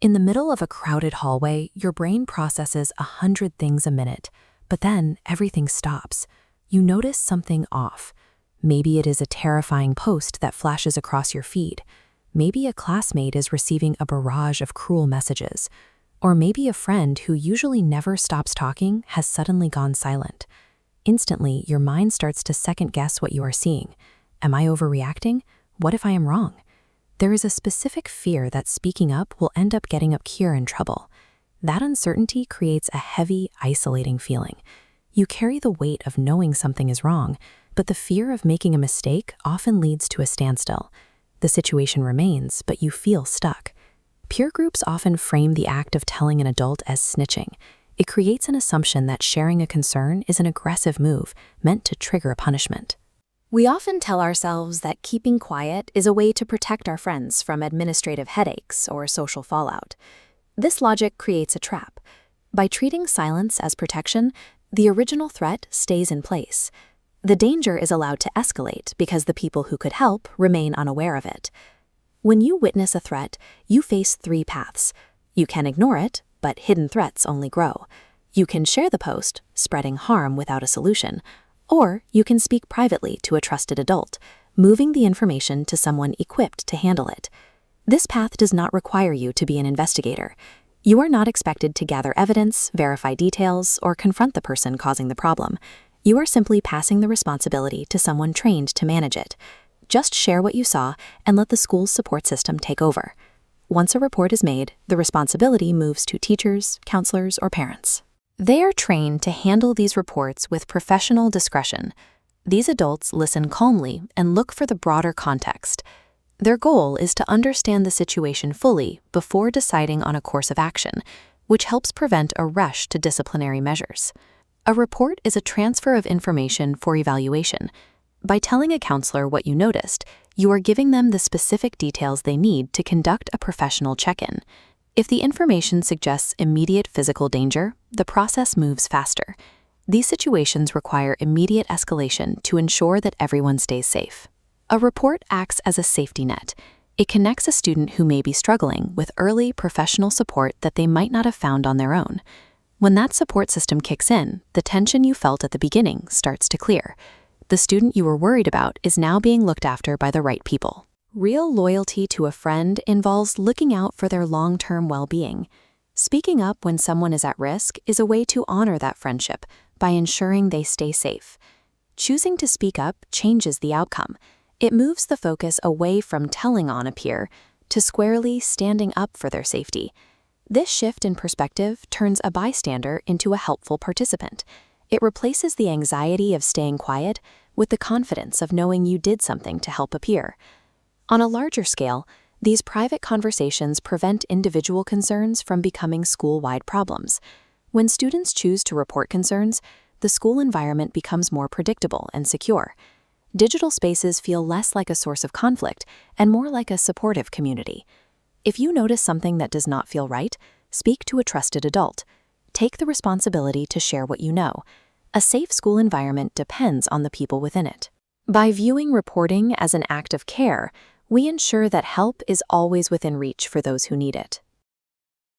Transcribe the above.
In the middle of a crowded hallway, your brain processes 100 things a minute, but then everything stops. You notice something off. Maybe it is a terrifying post that flashes across your feed. Maybe a classmate is receiving a barrage of cruel messages. Or maybe a friend who usually never stops talking has suddenly gone silent. Instantly, your mind starts to second-guess what you are seeing. Am I overreacting? What if I am wrong? There is a specific fear that speaking up will end up getting Appear in trouble. That uncertainty creates a heavy, isolating feeling. You carry the weight of knowing something is wrong, but the fear of making a mistake often leads to a standstill. The situation remains, but you feel stuck. Peer groups often frame the act of telling an adult as snitching. It creates an assumption that sharing a concern is an aggressive move meant to trigger a punishment. We often tell ourselves that keeping quiet is a way to protect our friends from administrative headaches or social fallout. This logic creates a trap. By treating silence as protection, the original threat stays in place. The danger is allowed to escalate because the people who could help remain unaware of it. When you witness a threat, you face 3 paths. You can ignore it, but hidden threats only grow. You can share the post, spreading harm without a solution. Or you can speak privately to a trusted adult, moving the information to someone equipped to handle it. This path does not require you to be an investigator. You are not expected to gather evidence, verify details, or confront the person causing the problem. You are simply passing the responsibility to someone trained to manage it. Just share what you saw and let the school's support system take over. Once a report is made, the responsibility moves to teachers, counselors, or parents. They are trained to handle these reports with professional discretion. These adults listen calmly and look for the broader context. Their goal is to understand the situation fully before deciding on a course of action, which helps prevent a rush to disciplinary measures. A report is a transfer of information for evaluation. By telling a counselor what you noticed, you are giving them the specific details they need to conduct a professional check-in. If the information suggests immediate physical danger, the process moves faster. These situations require immediate escalation to ensure that everyone stays safe. A report acts as a safety net. It connects a student who may be struggling with early professional support that they might not have found on their own. When that support system kicks in, the tension you felt at the beginning starts to clear. The student you were worried about is now being looked after by the right people. Real loyalty to a friend involves looking out for their long-term well-being. Speaking up when someone is at risk is a way to honor that friendship by ensuring they stay safe. Choosing to speak up changes the outcome. It moves the focus away from telling on a peer to squarely standing up for their safety. This shift in perspective turns a bystander into a helpful participant. It replaces the anxiety of staying quiet with the confidence of knowing you did something to help a peer. On a larger scale, these private conversations prevent individual concerns from becoming school-wide problems. When students choose to report concerns, the school environment becomes more predictable and secure. Digital spaces feel less like a source of conflict and more like a supportive community. If you notice something that does not feel right, speak to a trusted adult. Take the responsibility to share what you know. A safe school environment depends on the people within it. By viewing reporting as an act of care, we ensure that help is always within reach for those who need it.